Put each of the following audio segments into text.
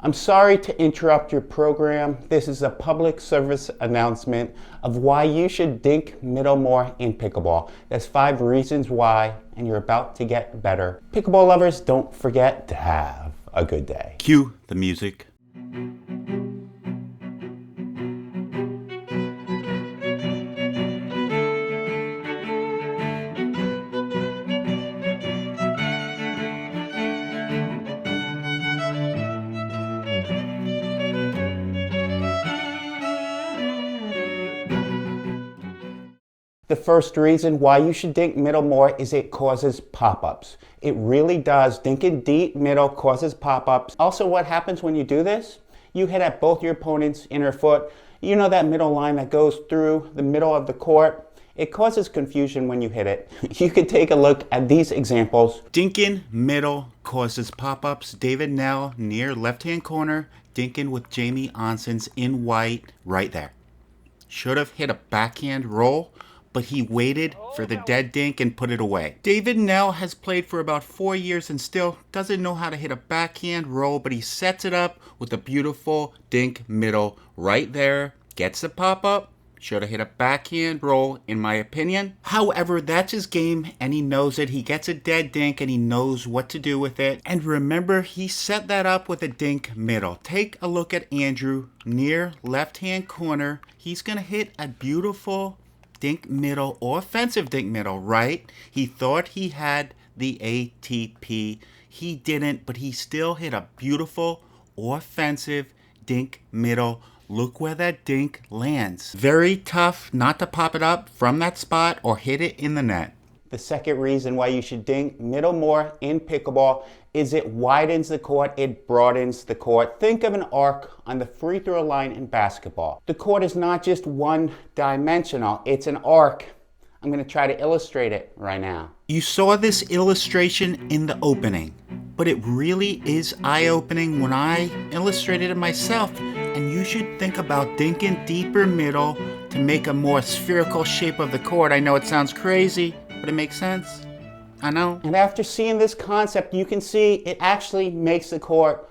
I'm sorry to interrupt your program. This is a public service announcement of why you should dink middle more in pickleball. There's 5 reasons why, and you're about to get better. Pickleball lovers, don't forget to have a good day. Cue the music. The first reason why you should dink middle more is it causes pop-ups. It really does. Dinking deep middle causes pop-ups. Also, what happens when you do this? You hit at both your opponent's inner foot. You know that middle line that goes through the middle of the court? It causes confusion when you hit it. You could take a look at these examples. Dinking middle causes pop-ups. David Nell near left-hand corner. Dinking with Jamie Onson's in white right there. Should have hit a backhand roll, but he waited for the dead dink and put it away. David Nell has played for about 4 years and still doesn't know how to hit a backhand roll, but he sets it up with a beautiful dink middle right there. Gets the pop-up. Should have hit a backhand roll, in my opinion. However, that's his game, and he knows it. He gets a dead dink, and he knows what to do with it. And remember, he set that up with a dink middle. Take a look at Andrew near left-hand corner. He's going to hit a beautiful dink middle or offensive dink middle, right? He thought he had the ATP. He didn't, but he still hit a beautiful offensive dink middle. Look where that dink lands. Very tough not to pop it up from that spot or hit it in the net. The second reason why you should dink middle more in pickleball is it widens the court, it broadens the court. Think of an arc on the free throw line in basketball. The court is not just one-dimensional, it's an arc. I'm going to try to illustrate it right now. You saw this illustration in the opening, but it really is eye-opening when I illustrated it myself. And you should think about dinking deeper middle to make a more spherical shape of the court. I know it sounds crazy, but it makes sense. I know. And after seeing this concept, you can see it actually makes the court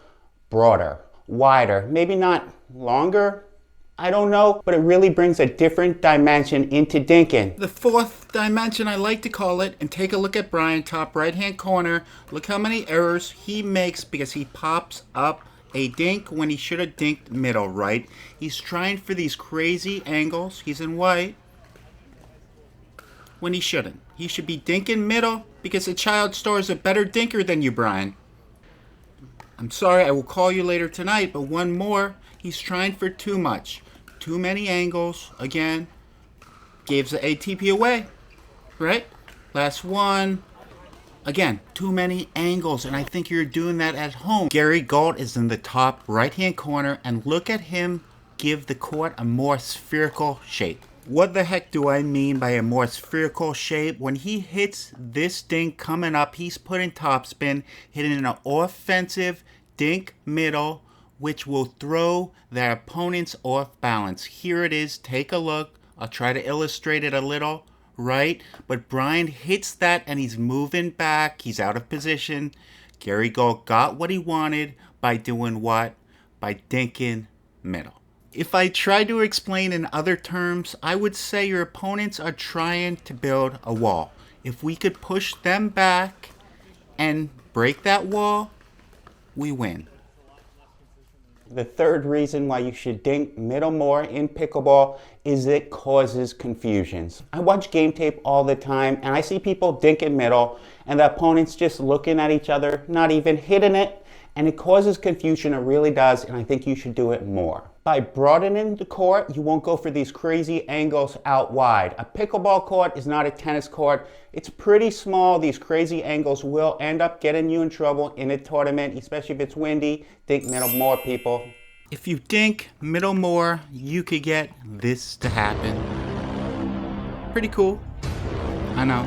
broader, wider, maybe not longer, I don't know, but it really brings a different dimension into dinking. The fourth dimension, I like to call it, and take a look at Brian, top right-hand corner. Look how many errors he makes because he pops up a dink when he should have dinked middle, right? He's trying for these crazy angles. He's in white when he shouldn't. He should be dinking middle because the child star is a better dinker than you, Brian. I'm sorry, I will call you later tonight, but one more. He's trying for too much. Too many angles. Again, gives the ATP away, right? Last one. Again, too many angles, and I think you're doing that at home. Gary Galt is in the top right-hand corner, and look at him give the court a more spherical shape. What the heck do I mean by a more spherical shape? When he hits this dink coming up, he's putting topspin, hitting an offensive dink middle, which will throw their opponents off balance. Here it is. Take a look. I'll try to illustrate it a little, right? But Brian hits that, and he's moving back. He's out of position. Gary Galt got what he wanted by doing what? By dinking middle. If I try to explain in other terms, I would say your opponents are trying to build a wall. If we could push them back and break that wall, we win. The third reason why you should dink middle more in pickleball is it causes confusions. I watch game tape all the time and I see people dinking middle and the opponents just looking at each other, not even hitting it, and it causes confusion. It really does, and I think you should do it more. By broadening the court, you won't go for these crazy angles out wide. A pickleball court is not a tennis court. It's pretty small. These crazy angles will end up getting you in trouble in a tournament, especially if it's windy. Dink middle more, people. If you dink middle more, you could get this to happen. Pretty cool. I know.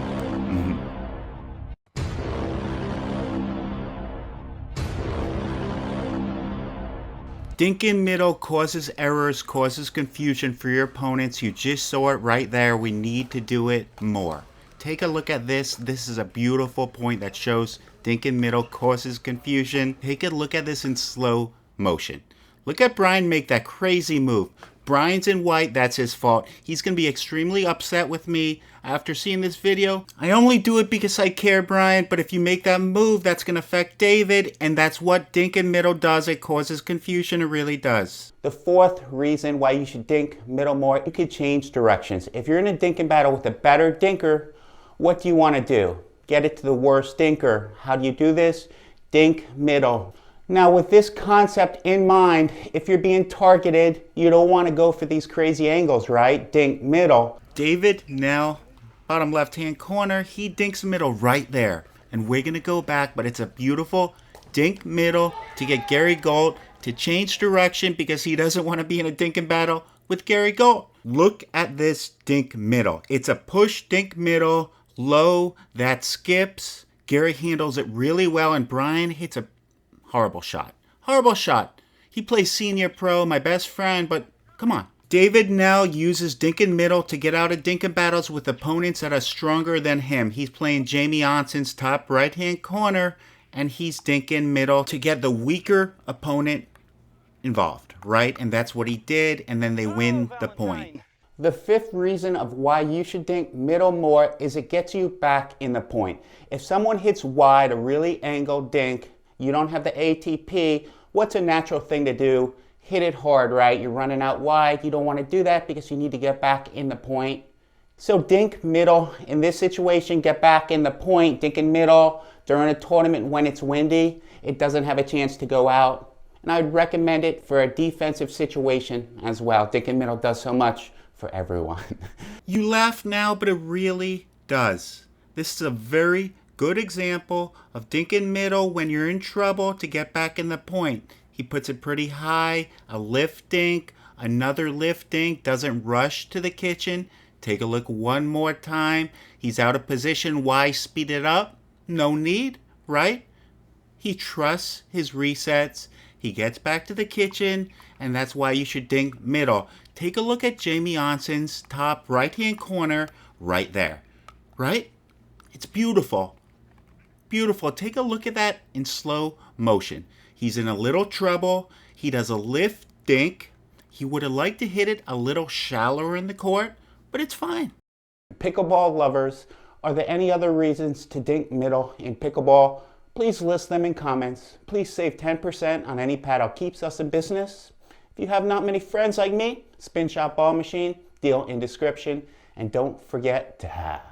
Dinking middle causes errors, causes confusion for your opponents. You just saw it right there. We need to do it more. Take a look at this. This is a beautiful point that shows dinking middle causes confusion. Take a look at this in slow motion. Look at Brian make that crazy move. Brian's in white, that's his fault. He's going to be extremely upset with me after seeing this video. I only do it because I care, Brian, but if you make that move, that's going to affect David, and that's what dink in middle does. It causes confusion, it really does. The fourth reason why you should dink middle more, you could change directions. If you're in a dinking battle with a better dinker, what do you want to do? Get it to the worst dinker. How do you do this? Dink middle. Now with this concept in mind, if you're being targeted, you don't want to go for these crazy angles, right? Dink middle. David now, bottom left hand corner, he dinks middle right there. And we're going to go back, but it's a beautiful dink middle to get Gary Gold to change direction because he doesn't want to be in a dinking battle with Gary Gold. Look at this dink middle. It's a push dink middle, low, that skips. Gary handles it really well, and Brian hits a horrible shot. Horrible shot. He plays senior pro, my best friend, but come on. David now uses dinkin middle to get out of dinkin battles with opponents that are stronger than him. He's playing Jamie Onson's top right-hand corner, and he's dinkin middle to get the weaker opponent involved, right? And that's what he did, and then they win the point. The fifth reason of why you should dink middle more is it gets you back in the point. If someone hits wide, a really angled dink, you don't have the ATP, what's a natural thing to do? Hit it hard, right? You're running out wide. You don't want to do that because you need to get back in the point. So dink middle in this situation, get back in the point. Dink in middle during a tournament when it's windy, it doesn't have a chance to go out. And I would recommend it for a defensive situation as well. Dink in middle does so much for everyone. You laugh now, but it really does. This is a very good example of dink in middle when you're in trouble to get back in the point. He puts it pretty high, a lift dink, another lift dink, doesn't rush to the kitchen. Take a look one more time. He's out of position. Why speed it up? No need, right? He trusts his resets. He gets back to the kitchen, and that's why you should dink middle. Take a look at Jamie Onson's top right-hand corner right there, right? It's beautiful. Beautiful. Take a look at that in slow motion. He's in a little trouble. He does a lift dink. He would have liked to hit it a little shallower in the court, but it's fine. Pickleball lovers, are there any other reasons to dink middle in pickleball? Please list them in comments. Please save 10% on any paddle keeps us in business. If you have not many friends like me, Spin Shot Ball Machine, deal in description. And don't forget to have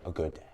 a good day.